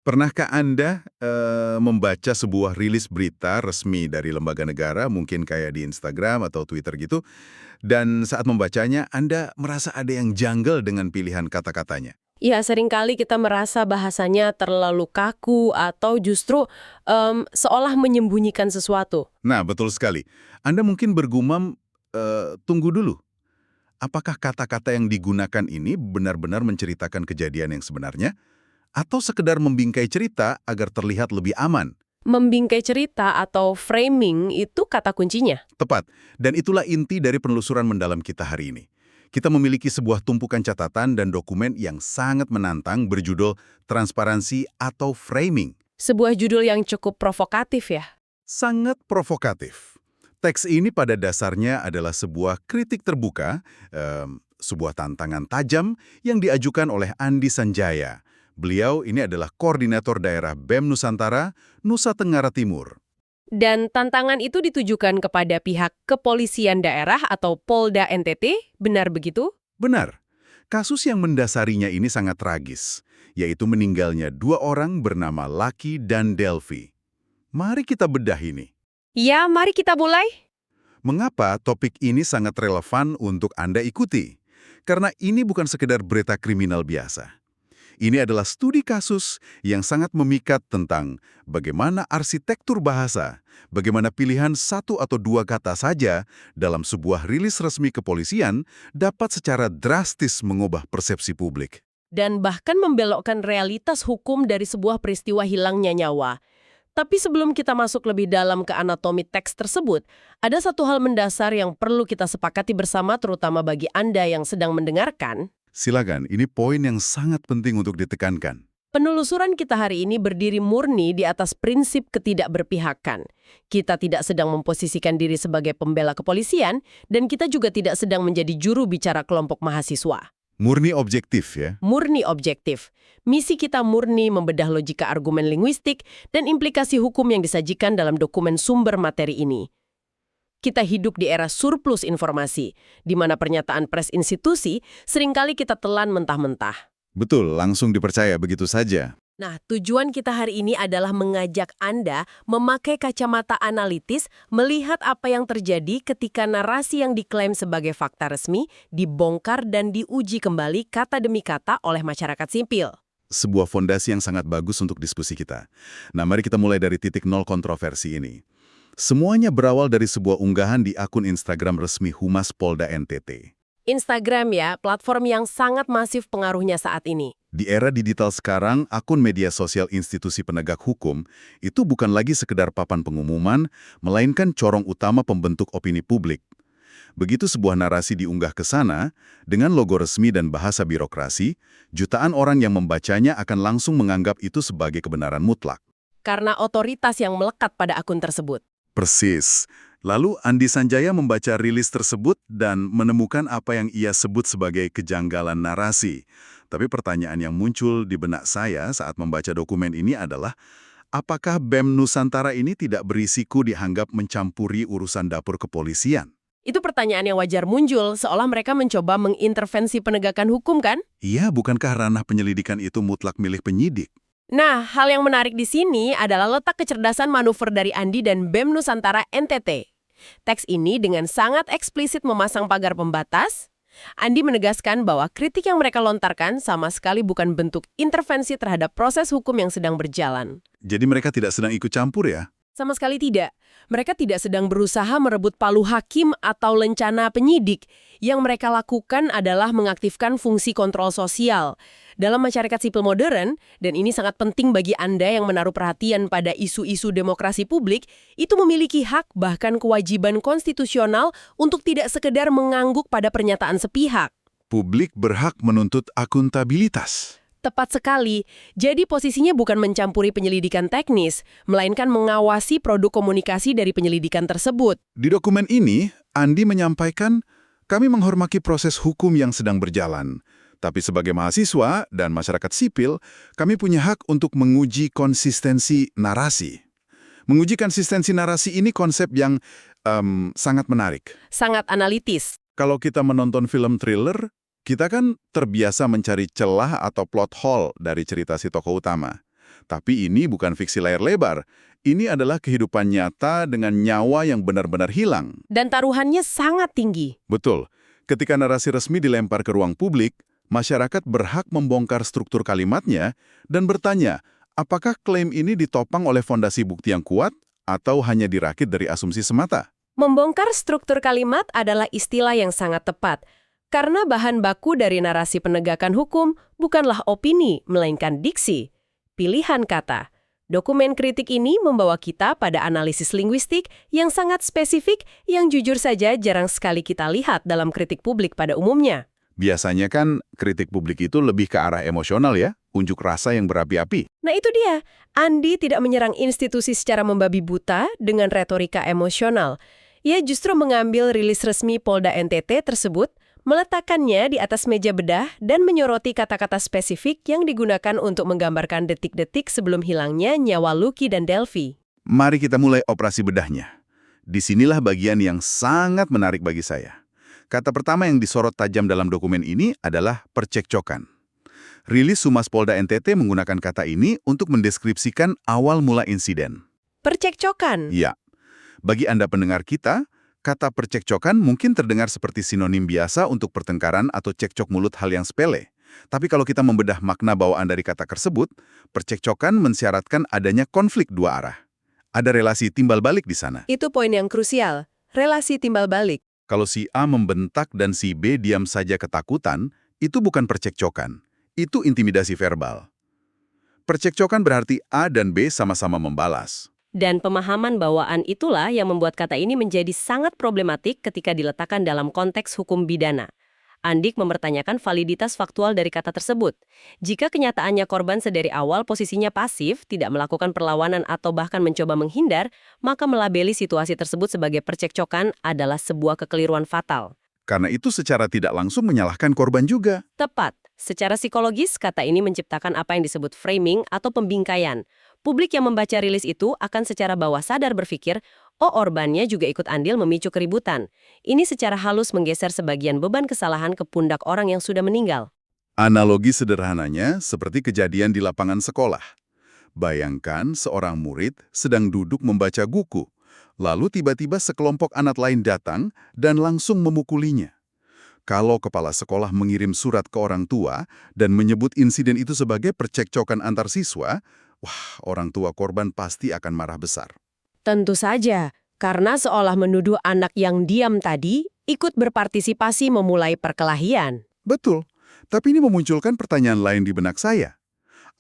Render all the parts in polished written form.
Pernahkah Anda membaca sebuah rilis berita resmi dari lembaga negara, mungkin kayak di Instagram atau Twitter gitu, dan saat membacanya Anda merasa ada yang janggal dengan pilihan kata-katanya? Ya, seringkali kita merasa bahasanya terlalu kaku atau justru seolah menyembunyikan sesuatu. Nah, betul sekali. Anda mungkin bergumam, tunggu dulu, apakah kata-kata yang digunakan ini benar-benar menceritakan kejadian yang sebenarnya? Atau sekedar membingkai cerita agar terlihat lebih aman? Membingkai cerita atau framing itu kata kuncinya. Tepat, dan itulah inti dari penelusuran mendalam kita hari ini. Kita memiliki sebuah tumpukan catatan dan dokumen yang sangat menantang berjudul Transparansi atau Framing. Sebuah judul yang cukup provokatif ya. Sangat provokatif. Teks ini pada dasarnya adalah sebuah kritik terbuka, sebuah tantangan tajam yang diajukan oleh Andi Sanjaya. Beliau ini adalah Koordinator Daerah BEM Nusantara, Nusa Tenggara Timur. Dan tantangan itu ditujukan kepada pihak kepolisian daerah atau Polda NTT, benar begitu? Benar, kasus yang mendasarinya ini sangat tragis, yaitu meninggalnya dua orang bernama Lucky dan Delphi. Mari kita bedah ini. Ya, mari kita mulai. Mengapa topik ini sangat relevan untuk Anda ikuti? Karena ini bukan sekedar berita kriminal biasa. Ini adalah studi kasus yang sangat memikat tentang bagaimana arsitektur bahasa, bagaimana pilihan satu atau dua kata saja dalam sebuah rilis resmi kepolisian dapat secara drastis mengubah persepsi publik. Dan bahkan membelokkan realitas hukum dari sebuah peristiwa hilangnya nyawa. Tapi sebelum kita masuk lebih dalam ke anatomi teks tersebut, ada satu hal mendasar yang perlu kita sepakati bersama terutama bagi Anda yang sedang mendengarkan. Silakan, ini poin yang sangat penting untuk ditekankan. Penelusuran kita hari ini berdiri murni di atas prinsip ketidakberpihakan. Kita tidak sedang memposisikan diri sebagai pembela kepolisian, dan kita juga tidak sedang menjadi juru bicara kelompok mahasiswa. Murni objektif ya. Murni objektif. Misi kita murni membedah logika argumen linguistik dan implikasi hukum yang disajikan dalam dokumen sumber materi ini. Kita hidup di era surplus informasi, di mana pernyataan pers institusi seringkali kita telan mentah-mentah. Betul, langsung dipercaya begitu saja. Nah, tujuan kita hari ini adalah mengajak Anda memakai kacamata analitis melihat apa yang terjadi ketika narasi yang diklaim sebagai fakta resmi dibongkar dan diuji kembali kata demi kata oleh masyarakat sipil. Sebuah fondasi yang sangat bagus untuk diskusi kita. Nah, mari kita mulai dari titik nol kontroversi ini. Semuanya berawal dari sebuah unggahan di akun Instagram resmi Humas Polda NTT. Instagram ya, platform yang sangat masif pengaruhnya saat ini. Di era digital sekarang, akun media sosial institusi penegak hukum itu bukan lagi sekedar papan pengumuman, melainkan corong utama pembentuk opini publik. Begitu sebuah narasi diunggah ke sana, dengan logo resmi dan bahasa birokrasi, jutaan orang yang membacanya akan langsung menganggap itu sebagai kebenaran mutlak. Karena otoritas yang melekat pada akun tersebut. Persis. Lalu Andi Sanjaya membaca rilis tersebut dan menemukan apa yang ia sebut sebagai kejanggalan narasi. Tapi pertanyaan yang muncul di benak saya saat membaca dokumen ini adalah, apakah BEM Nusantara ini tidak berisiko dianggap mencampuri urusan dapur kepolisian? Itu pertanyaan yang wajar muncul, seolah mereka mencoba mengintervensi penegakan hukum kan? Iya, bukankah ranah penyelidikan itu mutlak milik penyidik? Nah, hal yang menarik di sini adalah letak kecerdasan manuver dari Andi dan BEM Nusantara NTT. Teks ini dengan sangat eksplisit memasang pagar pembatas. Andi menegaskan bahwa kritik yang mereka lontarkan sama sekali bukan bentuk intervensi terhadap proses hukum yang sedang berjalan. Jadi mereka tidak sedang ikut campur ya? Sama sekali tidak. Mereka tidak sedang berusaha merebut palu hakim atau lencana penyidik. Yang mereka lakukan adalah mengaktifkan fungsi kontrol sosial. Dalam masyarakat sipil modern, dan ini sangat penting bagi Anda yang menaruh perhatian pada isu-isu demokrasi publik, itu memiliki hak bahkan kewajiban konstitusional untuk tidak sekedar mengangguk pada pernyataan sepihak. Publik berhak menuntut akuntabilitas. Tepat sekali. Jadi posisinya bukan mencampuri penyelidikan teknis, melainkan mengawasi produk komunikasi dari penyelidikan tersebut. Di dokumen ini, Andi menyampaikan, kami menghormati proses hukum yang sedang berjalan. Tapi sebagai mahasiswa dan masyarakat sipil, kami punya hak untuk menguji konsistensi narasi. Menguji konsistensi narasi ini konsep yang sangat menarik. Sangat analitis. Kalau kita menonton film thriller, kita kan terbiasa mencari celah atau plot hole dari cerita si tokoh utama. Tapi ini bukan fiksi layar lebar. Ini adalah kehidupan nyata dengan nyawa yang benar-benar hilang. Dan taruhannya sangat tinggi. Betul. Ketika narasi resmi dilempar ke ruang publik, masyarakat berhak membongkar struktur kalimatnya dan bertanya, apakah klaim ini ditopang oleh fondasi bukti yang kuat atau hanya dirakit dari asumsi semata? Membongkar struktur kalimat adalah istilah yang sangat tepat. Karena bahan baku dari narasi penegakan hukum bukanlah opini, melainkan diksi, pilihan kata. Dokumen kritik ini membawa kita pada analisis linguistik yang sangat spesifik yang jujur saja jarang sekali kita lihat dalam kritik publik pada umumnya. Biasanya kan kritik publik itu lebih ke arah emosional ya, unjuk rasa yang berapi-api. Nah itu dia, Andi tidak menyerang institusi secara membabi buta dengan retorika emosional. Ia justru mengambil rilis resmi Polda NTT tersebut, meletakkannya di atas meja bedah dan menyoroti kata-kata spesifik yang digunakan untuk menggambarkan detik-detik sebelum hilangnya nyawa Lucky dan Delphi. Mari kita mulai operasi bedahnya. Disinilah bagian yang sangat menarik bagi saya. Kata pertama yang disorot tajam dalam dokumen ini adalah percekcokan. Rilis Humas Polda NTT menggunakan kata ini untuk mendeskripsikan awal mula insiden. Percekcokan? Ya. Bagi Anda pendengar kita, kata percekcokan mungkin terdengar seperti sinonim biasa untuk pertengkaran atau cekcok mulut hal yang sepele. Tapi kalau kita membedah makna bawaan dari kata tersebut, percekcokan mensyaratkan adanya konflik dua arah. Ada relasi timbal balik di sana. Itu poin yang krusial, relasi timbal balik. Kalau si A membentak dan si B diam saja ketakutan, itu bukan percekcokan. Itu intimidasi verbal. Percekcokan berarti A dan B sama-sama membalas. Dan pemahaman bawaan itulah yang membuat kata ini menjadi sangat problematik ketika diletakkan dalam konteks hukum pidana. Andik mempertanyakan validitas faktual dari kata tersebut. Jika kenyataannya korban sedari awal posisinya pasif, tidak melakukan perlawanan atau bahkan mencoba menghindar, maka melabeli situasi tersebut sebagai percekcokan adalah sebuah kekeliruan fatal. Karena itu secara tidak langsung menyalahkan korban juga. Tepat. Secara psikologis, kata ini menciptakan apa yang disebut framing atau pembingkaian. Publik yang membaca rilis itu akan secara bawah sadar berpikir, oh orbannya juga ikut andil memicu keributan. Ini secara halus menggeser sebagian beban kesalahan ke pundak orang yang sudah meninggal. Analogi sederhananya seperti kejadian di lapangan sekolah. Bayangkan seorang murid sedang duduk membaca buku, lalu tiba-tiba sekelompok anak lain datang dan langsung memukulinya. Kalau kepala sekolah mengirim surat ke orang tua dan menyebut insiden itu sebagai percekcokan antar siswa, wah, orang tua korban pasti akan marah besar. Tentu saja, karena seolah menuduh anak yang diam tadi ikut berpartisipasi memulai perkelahian. Betul, tapi ini memunculkan pertanyaan lain di benak saya.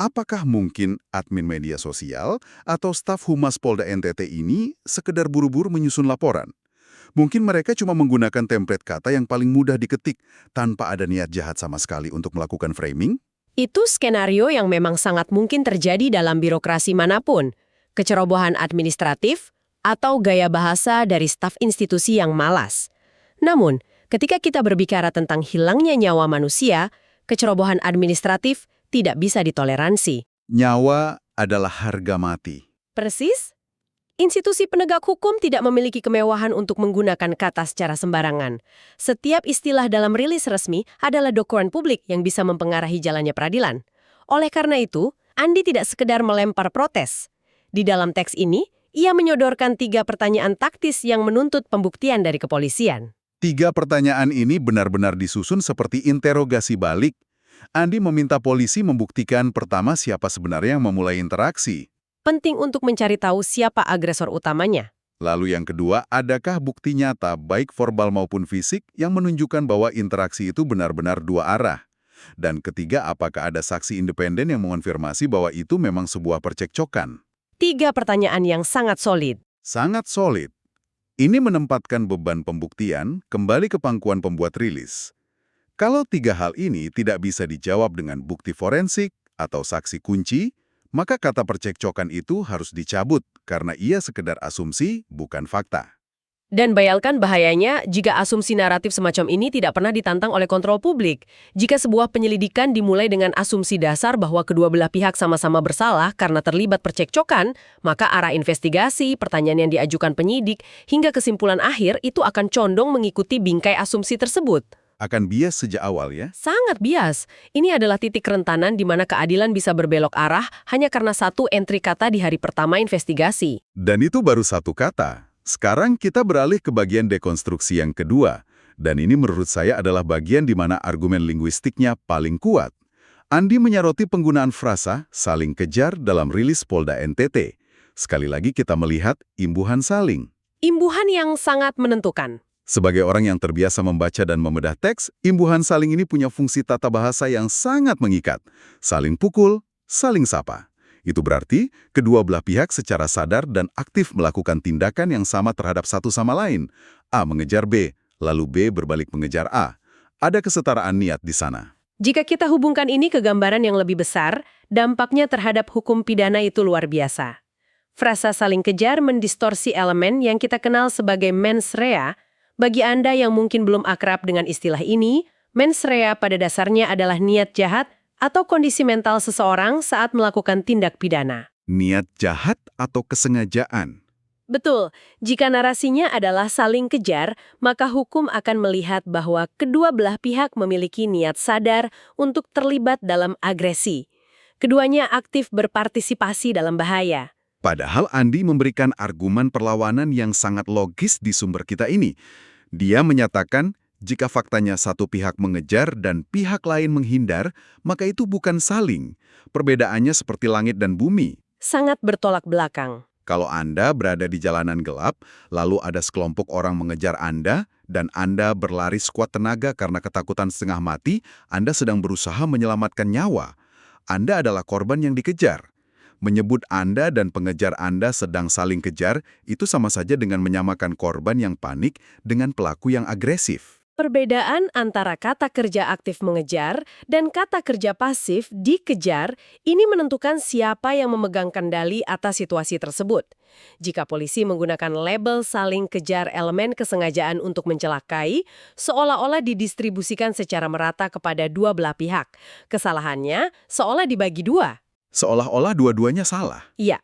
Apakah mungkin admin media sosial atau staf Humas Polda NTT ini sekedar buru-buru menyusun laporan? Mungkin mereka cuma menggunakan template kata yang paling mudah diketik tanpa ada niat jahat sama sekali untuk melakukan framing? Itu skenario yang memang sangat mungkin terjadi dalam birokrasi manapun. Kecerobohan administratif atau gaya bahasa dari staf institusi yang malas. Namun, ketika kita berbicara tentang hilangnya nyawa manusia, kecerobohan administratif tidak bisa ditoleransi. Nyawa adalah harga mati. Persis? Institusi penegak hukum tidak memiliki kemewahan untuk menggunakan kata secara sembarangan. Setiap istilah dalam rilis resmi adalah dokumen publik yang bisa mempengaruhi jalannya peradilan. Oleh karena itu, Andi tidak sekedar melempar protes. Di dalam teks ini, ia menyodorkan 3 pertanyaan taktis yang menuntut pembuktian dari kepolisian. 3 pertanyaan ini benar-benar disusun seperti interogasi balik. Andi meminta polisi membuktikan pertama siapa sebenarnya yang memulai interaksi. Penting untuk mencari tahu siapa agresor utamanya. Lalu yang kedua, adakah bukti nyata baik verbal maupun fisik yang menunjukkan bahwa interaksi itu benar-benar dua arah? Dan ketiga, apakah ada saksi independen yang mengonfirmasi bahwa itu memang sebuah percekcokan? 3 pertanyaan yang sangat solid. Sangat solid. Ini menempatkan beban pembuktian kembali ke pangkuan pembuat rilis. Kalau 3 hal ini tidak bisa dijawab dengan bukti forensik atau saksi kunci, maka kata percekcokan itu harus dicabut karena ia sekedar asumsi, bukan fakta. Dan bayangkan bahayanya jika asumsi naratif semacam ini tidak pernah ditantang oleh kontrol publik. Jika sebuah penyelidikan dimulai dengan asumsi dasar bahwa kedua belah pihak sama-sama bersalah karena terlibat percekcokan, maka arah investigasi, pertanyaan yang diajukan penyidik, hingga kesimpulan akhir itu akan condong mengikuti bingkai asumsi tersebut. Akan bias sejak awal ya. Sangat bias. Ini adalah titik kerentanan di mana keadilan bisa berbelok arah hanya karena satu entry kata di hari pertama investigasi. Dan itu baru satu kata. Sekarang kita beralih ke bagian dekonstruksi yang kedua. Dan ini menurut saya adalah bagian di mana argumen linguistiknya paling kuat. Andi menyoroti penggunaan frasa saling kejar dalam rilis Polda NTT. Sekali lagi kita melihat imbuhan saling. Imbuhan yang sangat menentukan. Sebagai orang yang terbiasa membaca dan membedah teks, imbuhan saling ini punya fungsi tata bahasa yang sangat mengikat. Saling pukul, saling sapa. Itu berarti kedua belah pihak secara sadar dan aktif melakukan tindakan yang sama terhadap satu sama lain. A mengejar B, lalu B berbalik mengejar A. Ada kesetaraan niat di sana. Jika kita hubungkan ini ke gambaran yang lebih besar, dampaknya terhadap hukum pidana itu luar biasa. Frasa saling kejar mendistorsi elemen yang kita kenal sebagai mens rea. Bagi Anda yang mungkin belum akrab dengan istilah ini, mens rea pada dasarnya adalah niat jahat atau kondisi mental seseorang saat melakukan tindak pidana. Niat jahat atau kesengajaan. Betul, jika narasinya adalah saling kejar, maka hukum akan melihat bahwa kedua belah pihak memiliki niat sadar untuk terlibat dalam agresi. Keduanya aktif berpartisipasi dalam bahaya. Padahal Andi memberikan argumen perlawanan yang sangat logis di sumber kita ini. Dia menyatakan, jika faktanya satu pihak mengejar dan pihak lain menghindar, maka itu bukan saling. Perbedaannya seperti langit dan bumi. Sangat bertolak belakang. Kalau Anda berada di jalanan gelap, lalu ada sekelompok orang mengejar Anda, dan Anda berlari sekuat tenaga karena ketakutan setengah mati, Anda sedang berusaha menyelamatkan nyawa. Anda adalah korban yang dikejar. Menyebut Anda dan pengejar Anda sedang saling kejar, itu sama saja dengan menyamakan korban yang panik dengan pelaku yang agresif. Perbedaan antara kata kerja aktif mengejar dan kata kerja pasif dikejar ini menentukan siapa yang memegang kendali atas situasi tersebut. Jika polisi menggunakan label saling kejar elemen kesengajaan untuk mencelakai, seolah-olah didistribusikan secara merata kepada dua belah pihak. Kesalahannya seolah dibagi dua. Seolah-olah dua-duanya salah. Iya.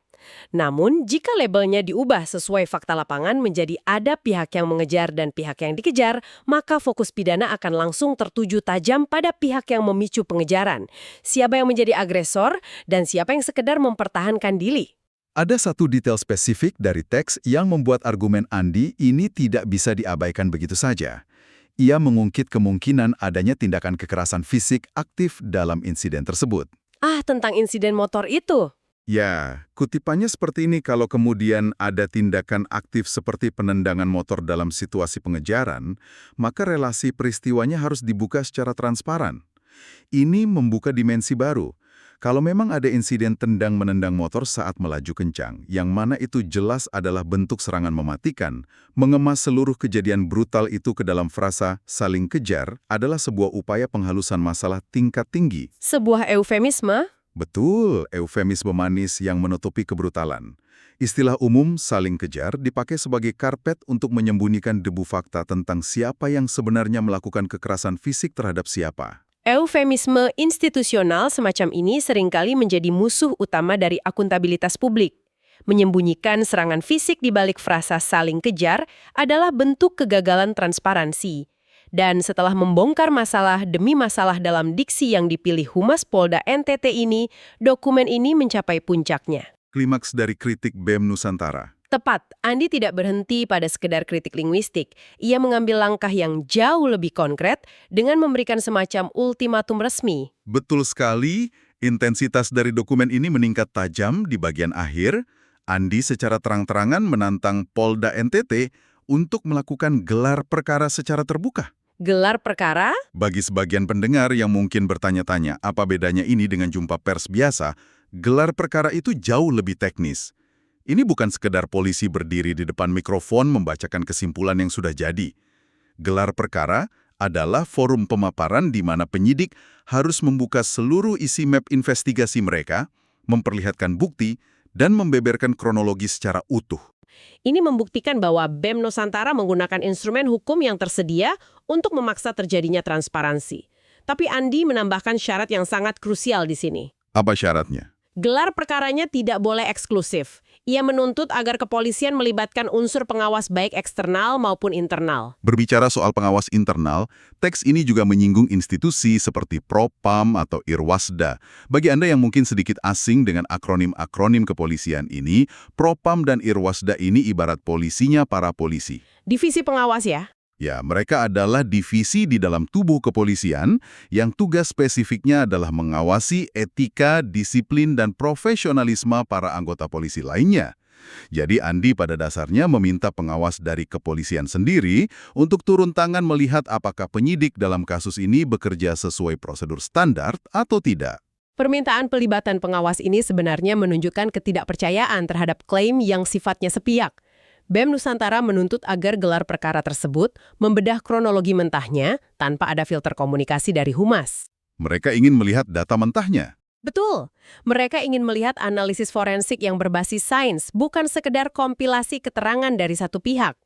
Namun, jika labelnya diubah sesuai fakta lapangan menjadi ada pihak yang mengejar dan pihak yang dikejar, maka fokus pidana akan langsung tertuju tajam pada pihak yang memicu pengejaran. Siapa yang menjadi agresor dan siapa yang sekedar mempertahankan diri. Ada satu detail spesifik dari teks yang membuat argumen Andi ini tidak bisa diabaikan begitu saja. Ia mengungkit kemungkinan adanya tindakan kekerasan fisik aktif dalam insiden tersebut. Tentang insiden motor itu. Ya, kutipannya seperti ini kalau kemudian ada tindakan aktif seperti penendangan motor dalam situasi pengejaran, maka relasi peristiwanya harus dibuka secara transparan. Ini membuka dimensi baru. Kalau memang ada insiden tendang-menendang motor saat melaju kencang, yang mana itu jelas adalah bentuk serangan mematikan, mengemas seluruh kejadian brutal itu ke dalam frasa saling kejar adalah sebuah upaya penghalusan masalah tingkat tinggi. Sebuah eufemisme. Betul, eufemisme manis yang menutupi kebrutalan. Istilah umum saling kejar dipakai sebagai karpet untuk menyembunyikan debu fakta tentang siapa yang sebenarnya melakukan kekerasan fisik terhadap siapa. Eufemisme institusional semacam ini seringkali menjadi musuh utama dari akuntabilitas publik. Menyembunyikan serangan fisik di balik frasa saling kejar adalah bentuk kegagalan transparansi. Dan setelah membongkar masalah demi masalah dalam diksi yang dipilih Humas Polda NTT ini, dokumen ini mencapai puncaknya. Klimaks dari kritik BEM Nusantara. Tepat, Andi tidak berhenti pada sekedar kritik linguistik. Ia mengambil langkah yang jauh lebih konkret dengan memberikan semacam ultimatum resmi. Betul sekali, intensitas dari dokumen ini meningkat tajam di bagian akhir. Andi secara terang-terangan menantang Polda NTT untuk melakukan gelar perkara secara terbuka. Gelar perkara? Bagi sebagian pendengar yang mungkin bertanya-tanya apa bedanya ini dengan jumpa pers biasa, gelar perkara itu jauh lebih teknis. Ini bukan sekedar polisi berdiri di depan mikrofon membacakan kesimpulan yang sudah jadi. Gelar perkara adalah forum pemaparan di mana penyidik harus membuka seluruh isi map investigasi mereka, memperlihatkan bukti, dan membeberkan kronologi secara utuh. Ini membuktikan bahwa BEM Nusantara menggunakan instrumen hukum yang tersedia untuk memaksa terjadinya transparansi. Tapi Andi menambahkan syarat yang sangat krusial di sini. Apa syaratnya? Gelar perkaranya tidak boleh eksklusif. Ia menuntut agar kepolisian melibatkan unsur pengawas baik eksternal maupun internal. Berbicara soal pengawas internal, teks ini juga menyinggung institusi seperti Propam atau Irwasda. Bagi Anda yang mungkin sedikit asing dengan akronim-akronim kepolisian ini, Propam dan Irwasda ini ibarat polisinya para polisi. Divisi pengawas ya? Ya, mereka adalah divisi di dalam tubuh kepolisian yang tugas spesifiknya adalah mengawasi etika, disiplin, dan profesionalisme para anggota polisi lainnya. Jadi Andi pada dasarnya meminta pengawas dari kepolisian sendiri untuk turun tangan melihat apakah penyidik dalam kasus ini bekerja sesuai prosedur standar atau tidak. Permintaan pelibatan pengawas ini sebenarnya menunjukkan ketidakpercayaan terhadap klaim yang sifatnya sepihak. BEM Nusantara menuntut agar gelar perkara tersebut membedah kronologi mentahnya tanpa ada filter komunikasi dari Humas. Mereka ingin melihat data mentahnya. Betul, mereka ingin melihat analisis forensik yang berbasis sains, bukan sekedar kompilasi keterangan dari satu pihak.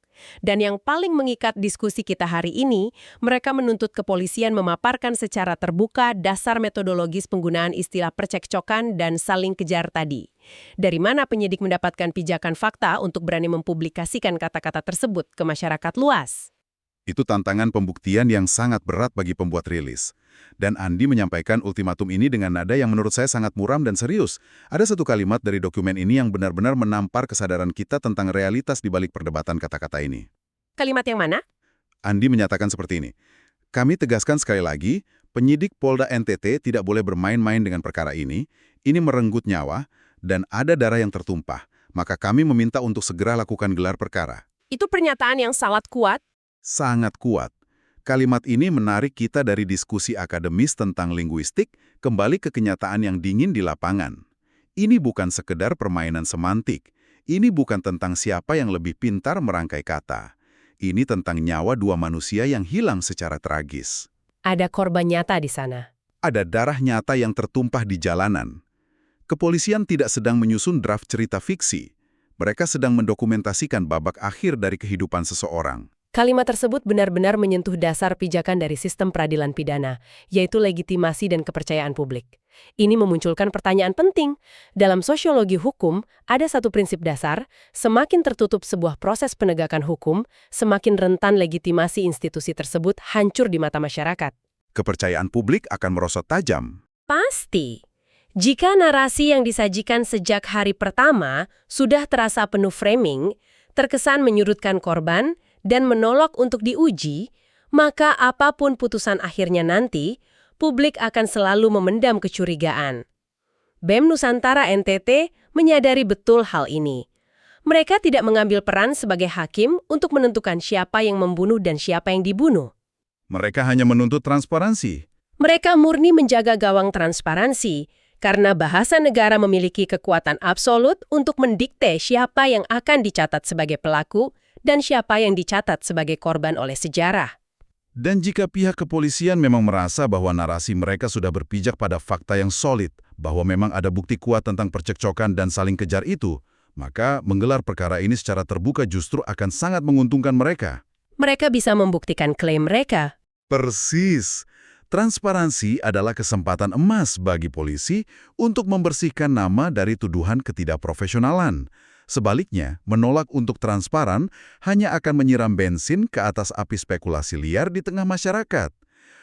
Dan yang paling mengikat diskusi kita hari ini, mereka menuntut kepolisian memaparkan secara terbuka dasar metodologis penggunaan istilah percekcokan dan saling kejar tadi. Dari mana penyidik mendapatkan pijakan fakta untuk berani mempublikasikan kata-kata tersebut ke masyarakat luas? Itu tantangan pembuktian yang sangat berat bagi pembuat rilis. Dan Andi menyampaikan ultimatum ini dengan nada yang menurut saya sangat muram dan serius. Ada satu kalimat dari dokumen ini yang benar-benar menampar kesadaran kita tentang realitas di balik perdebatan kata-kata ini. Kalimat yang mana? Andi menyatakan seperti ini. Kami tegaskan sekali lagi, penyidik Polda NTT tidak boleh bermain-main dengan perkara ini. Ini merenggut nyawa dan ada darah yang tertumpah. Maka kami meminta untuk segera lakukan gelar perkara. Itu pernyataan yang sangat kuat. Sangat kuat. Kalimat ini menarik kita dari diskusi akademis tentang linguistik kembali ke kenyataan yang dingin di lapangan. Ini bukan sekedar permainan semantik. Ini bukan tentang siapa yang lebih pintar merangkai kata. Ini tentang nyawa dua manusia yang hilang secara tragis. Ada korban nyata di sana. Ada darah nyata yang tertumpah di jalanan. Kepolisian tidak sedang menyusun draft cerita fiksi. Mereka sedang mendokumentasikan babak akhir dari kehidupan seseorang. Kalimat tersebut benar-benar menyentuh dasar pijakan dari sistem peradilan pidana, yaitu legitimasi dan kepercayaan publik. Ini memunculkan pertanyaan penting. Dalam sosiologi hukum, ada satu prinsip dasar, semakin tertutup sebuah proses penegakan hukum, semakin rentan legitimasi institusi tersebut hancur di mata masyarakat. Kepercayaan publik akan merosot tajam. Pasti. Jika narasi yang disajikan sejak hari pertama sudah terasa penuh framing, terkesan menyudutkan korban, dan menolak untuk diuji, maka apapun putusan akhirnya nanti, publik akan selalu memendam kecurigaan. BEM Nusantara NTT menyadari betul hal ini. Mereka tidak mengambil peran sebagai hakim untuk menentukan siapa yang membunuh dan siapa yang dibunuh. Mereka hanya menuntut transparansi. Mereka murni menjaga gawang transparansi, karena bahasa negara memiliki kekuatan absolut untuk mendikte siapa yang akan dicatat sebagai pelaku dan siapa yang dicatat sebagai korban oleh sejarah. Dan jika pihak kepolisian memang merasa bahwa narasi mereka sudah berpijak pada fakta yang solid, bahwa memang ada bukti kuat tentang percekcokan dan saling kejar itu, maka menggelar perkara ini secara terbuka justru akan sangat menguntungkan mereka. Mereka bisa membuktikan klaim mereka. Persis. Transparansi adalah kesempatan emas bagi polisi untuk membersihkan nama dari tuduhan ketidakprofesionalan. Sebaliknya, menolak untuk transparan hanya akan menyiram bensin ke atas api spekulasi liar di tengah masyarakat.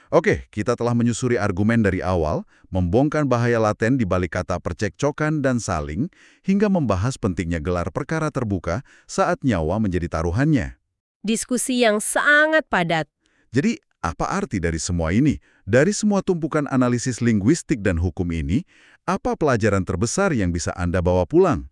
Oke, kita telah menyusuri argumen dari awal, membongkar bahaya laten di balik kata percekcokan dan saling, hingga membahas pentingnya gelar perkara terbuka saat nyawa menjadi taruhannya. Diskusi yang sangat padat. Jadi, apa arti dari semua ini? Dari semua tumpukan analisis linguistik dan hukum ini, apa pelajaran terbesar yang bisa Anda bawa pulang?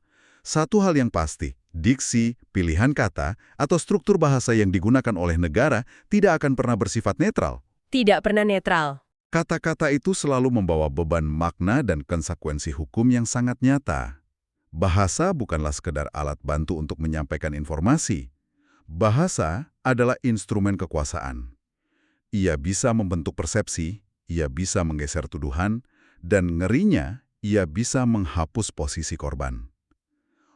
Satu hal yang pasti, diksi, pilihan kata, atau struktur bahasa yang digunakan oleh negara tidak akan pernah bersifat netral. Tidak pernah netral. Kata-kata itu selalu membawa beban makna dan konsekuensi hukum yang sangat nyata. Bahasa bukanlah sekedar alat bantu untuk menyampaikan informasi. Bahasa adalah instrumen kekuasaan. Ia bisa membentuk persepsi, ia bisa menggeser tuduhan, dan ngerinya, ia bisa menghapus posisi korban.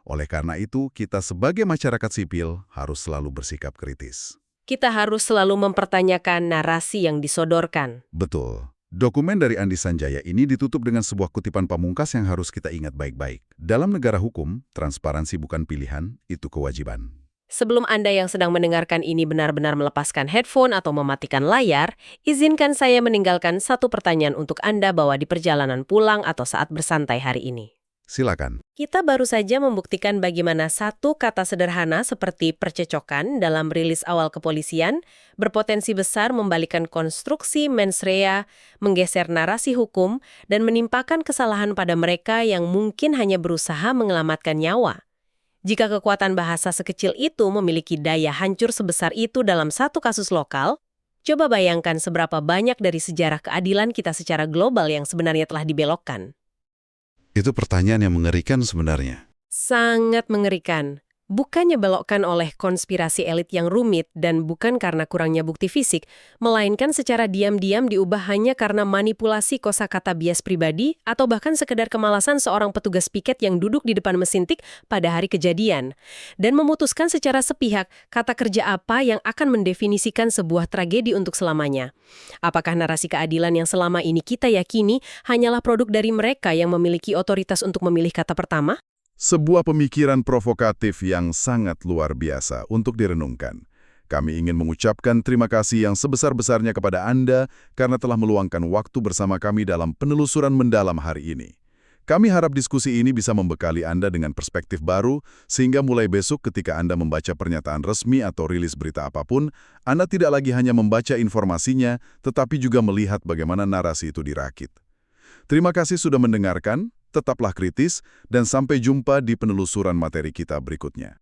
Oleh karena itu, kita sebagai masyarakat sipil harus selalu bersikap kritis. Kita harus selalu mempertanyakan narasi yang disodorkan. Betul. Dokumen dari Andi Sanjaya ini ditutup dengan sebuah kutipan pamungkas yang harus kita ingat baik-baik. Dalam negara hukum, transparansi bukan pilihan, itu kewajiban. Sebelum Anda yang sedang mendengarkan ini benar-benar melepaskan headphone atau mematikan layar, izinkan saya meninggalkan satu pertanyaan untuk Anda bawa di perjalanan pulang atau saat bersantai hari ini. Silakan. Kita baru saja membuktikan bagaimana satu kata sederhana seperti percecokan dalam rilis awal kepolisian berpotensi besar membalikan konstruksi mens rea, menggeser narasi hukum, dan menimpakan kesalahan pada mereka yang mungkin hanya berusaha menyelamatkan nyawa. Jika kekuatan bahasa sekecil itu memiliki daya hancur sebesar itu dalam satu kasus lokal, coba bayangkan seberapa banyak dari sejarah keadilan kita secara global yang sebenarnya telah dibelokkan. Itu pertanyaan yang mengerikan sebenarnya. Sangat mengerikan. Bukannya belokkan oleh konspirasi elit yang rumit dan bukan karena kurangnya bukti fisik, melainkan secara diam-diam diubah hanya karena manipulasi kosakata bias pribadi atau bahkan sekedar kemalasan seorang petugas piket yang duduk di depan mesin tik pada hari kejadian. Dan memutuskan secara sepihak kata kerja apa yang akan mendefinisikan sebuah tragedi untuk selamanya. Apakah narasi keadilan yang selama ini kita yakini hanyalah produk dari mereka yang memiliki otoritas untuk memilih kata pertama? Sebuah pemikiran provokatif yang sangat luar biasa untuk direnungkan. Kami ingin mengucapkan terima kasih yang sebesar-besarnya kepada Anda karena telah meluangkan waktu bersama kami dalam penelusuran mendalam hari ini. Kami harap diskusi ini bisa membekali Anda dengan perspektif baru, sehingga mulai besok ketika Anda membaca pernyataan resmi atau rilis berita apapun, Anda tidak lagi hanya membaca informasinya, tetapi juga melihat bagaimana narasi itu dirakit. Terima kasih sudah mendengarkan. Tetaplah kritis, dan sampai jumpa di penelusuran materi kita berikutnya.